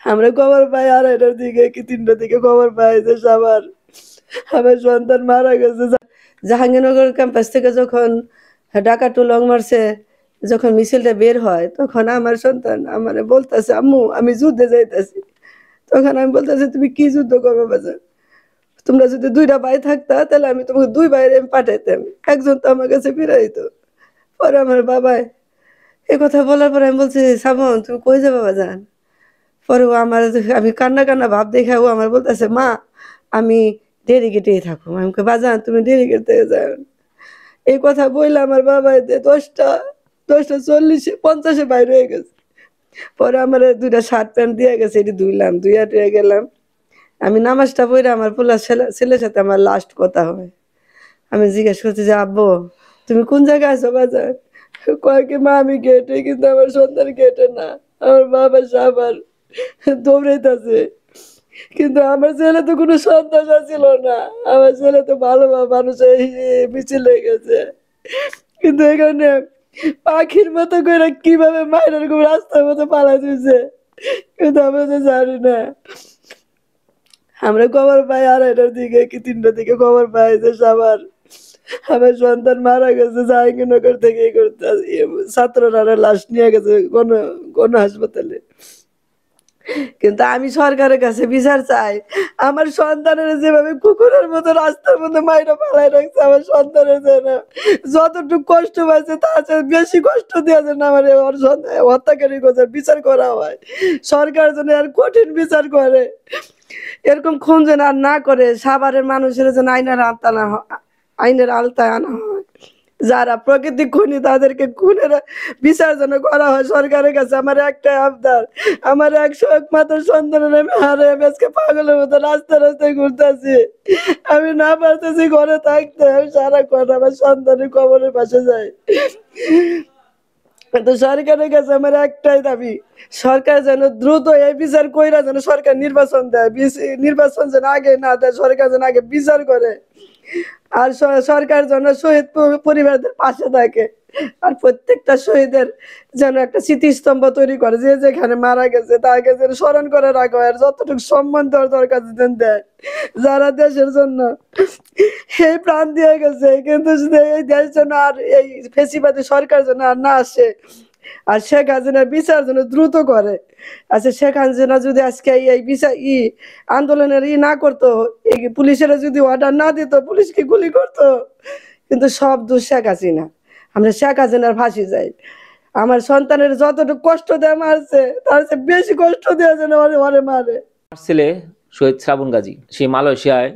আমরা খবর পাই 2:30টার দিকে কি 3টার দিকে খবর পাই যে আমার সন্তান মারা গেছে। জাহাঙ্গীরনগর ক্যাম্পাস থেকে যখন ঢাকা টু লং মার্চে যখন মিছিলটা বের হয়, তখন আমার সন্তান আমারে বলতেছে, আম্মু আমি যুদ্ধে যাইতেছি। তখন আমি বলতেছি, তুমি কি যুদ্ধ করবে বাজার? তোমরা যদি 2টা ভাই থাকতা তাহলে আমি তোমাকে 2 ভাইয়ের আমি পাঠাইতাম, একজন তো আমার কাছে ফিরাইতো। পরে আমার বাবাই এ কথা বলার পরে আমি বলছি, সামন তুমি কই যাবে বাজান? পরে ও আমার আমি কান্না কান্না ভাব দেখে ও আমার বলতেছে, মা আমি ডেডিকেটেই থাকো। আমি বাজান তুমি ডেডিকেট থেকে যাও। এই কথা বললে আমার বাবা 10:40 বাইরে হয়ে গেছে। পরে আমার 2টা শার্ট প্যান্ট দিয়ে গেছে, এটি ধুইলাম, ধুইয়া টুয়ে গেলাম। আমি নামাজটা পড়ে আমার পোলা ছেলের সাথে আমার লাস্ট কথা হয়। আমি জিজ্ঞেস করছি যে, আব্বু তুমি কোন জায়গায় আছো বাজার? কয় কি, মা আমি গেটে, কিন্তু আমার সন্তান গেটে না, আমার বাবা সাবার দৌড়াইতেছে। কিন্তু আমার ছেলে তো কোনো সন্তান ছিল না, আমার ছেলে তো ভালো মানুষ মিছিল হয়ে গেছে। কিন্তু এখানে পাখির মতো করে কিভাবে মায়ের রাস্তার মতো পালা দিয়েছে, কিন্তু আমরা তো জানি না। আমরা খবর পাই 2:30টার দিকে কি 3টার দিকে খবর পাই যে আমার সন্তান মারা গেছে। জাহাঙ্গীরনগর থেকে ছাত্ররা লাশ নিয়ে গেছে গণ হাসপাতালে। কিন্তু আমি সরকারের কাছে বিচার চাই। আমার সন্তানের যেভাবে কুকুরের মতো রাস্তার মধ্যে মাইরা পালাই রাখছে, আমার সন্তানের যেন যতটুকু কষ্ট পাইছে তার চেয়ে বেশি কষ্ট দেওয়া যেন আমার হত্যাকারী বিচার করা হয়। সরকার যেন আর কঠিন বিচার করে, এরকম খুন যেন আর না করে। সাভারের মানুষের যেন আইনের আওতায় আনা হয়। যারা প্রকৃতি খুনি তাদেরকে খুনের বিচার যেন করা হয়। সরকারের কাছে আমার একটাই আবদার, আমার 101 মাত্র সন্তানের আমি হারে আজকে পাগলের মতো রাস্তায় ঘুরতেছি। আমি না পারতেছি ঘরে থাকতে, আমি সারাক্ষণ আমার সন্তানের কবরের পাশে যাই। তো সরকারের কাছে আমার একটাই দাবি, সরকার যেন দ্রুত এই বিচার কইরা যেন সরকার নির্বাচন দেয়। নির্বাচন যেন আগে না দেয়, সরকার যেন আগে বিচার করে। আর সরকার যেন শহীদ পরিবারদের পাশে থাকে, আর প্রত্যেকটা শহীদের যেন একটা স্মৃতিস্তম্ভ তৈরি করে, যে যেখানে মারা গেছে তাকে যেন স্মরণ করে রাখা হয়, আর যতটুকু সম্মান দেওয়ার দরকার দেয়। যারা দেশের জন্য এই প্রাণ দিয়ে গেছে, কিন্তু এই দেশ যেন আর এই ফেসিবাদী সরকার যেন আর না আসে, আর শেখ হাসিনার বিচার যেন দ্রুত করে। আচ্ছা, শেখ হাসিনা যদি আজকে এই বিচার আন্দোলনের না করতো, এই পুলিশের যদি অর্ডার না দিত, পুলিশকে গুলি করতো। কিন্তু সব দোষ শেখ হাসিনা। আমরা শেখ হাসিনার ফাঁসি যাই। আমার সন্তানের যতটুকু কষ্ট দেয় মারছে, তার চেয়ে বেশি কষ্ট দেওয়া যেন ওরে মারে। ছেলে শহীদ শ্রাবণ গাজী, সে মালয়েশিয়ায়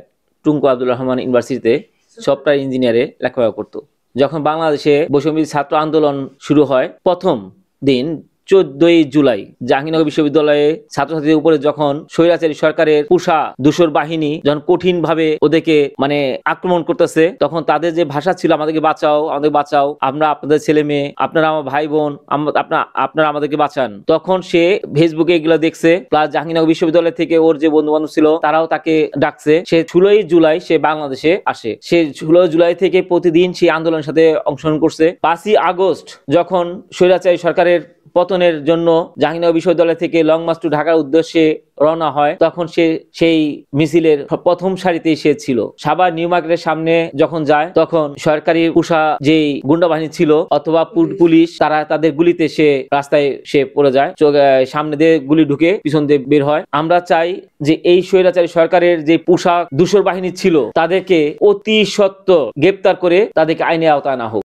টুঙ্কু আব্দুল রহমান ইউনিভার্সিটিতে সফটওয়্যার ইঞ্জিনিয়ারে লেখাপড়া করতো। যখন বাংলাদেশে বৈষম্য ছাত্র আন্দোলন শুরু হয়, প্রথম দিন 14ই জুলাই জাহাঙ্গীরনগর বিশ্ববিদ্যালয়ে ছাত্রছাত্রীদের উপরে যখন স্বৈরাচারী সরকারের পুষা দূষর বাহিনী যখন কঠিন ভাবে ওদেরকে আক্রমণ করতেছে, তখন তাদের যে ভাষা ছিল, আমাদেরকে বাঁচাও, আমাদের বাঁচাও, আমরা আপনাদের ছেলে মেয়ে, আপনারা আমার ভাই বোন, আপনারা আমাদেরকে বাঁচান। তখন সে ফেসবুকে এগুলো দেখছে, প্লাস জাহাঙ্গীরনগর বিশ্ববিদ্যালয় থেকে ওর যে বন্ধু বান্ধব ছিল তারাও তাকে ডাকছে। সে 16ই জুলাই সে বাংলাদেশে আসে। সে 16 জুলাই থেকে প্রতিদিন সেই আন্দোলনের সাথে অংশগ্রহণ করছে। 5ই আগস্ট যখন স্বৈরাচারী সরকারের পতনের জন্য জাহাঙ্গীরনগর বিশ্ববিদ্যালয় থেকে লং মার্চ টু ঢাকার উদ্দেশ্যে রওনা হয়, তখন সে সেই মিছিলের প্রথম সারিতেই সে ছিল। সাভার নিউ মার্কেটের সামনে যখন যায়, তখন সরকারি পুষা যেই গুন্ডা বাহিনী ছিল অথবা পুলিশ, তারা তাদের গুলিতে সে রাস্তায় সে পড়ে যায়। সামনে দিয়ে গুলি ঢুকে পিছন দিয়ে বের হয়। আমরা চাই যে এই স্বৈরাচারী সরকারের যে পুষা দূষর বাহিনী ছিল তাদেরকে অতি সত্বর গ্রেপ্তার করে তাদেরকে আইনের আওতায় আনা হোক।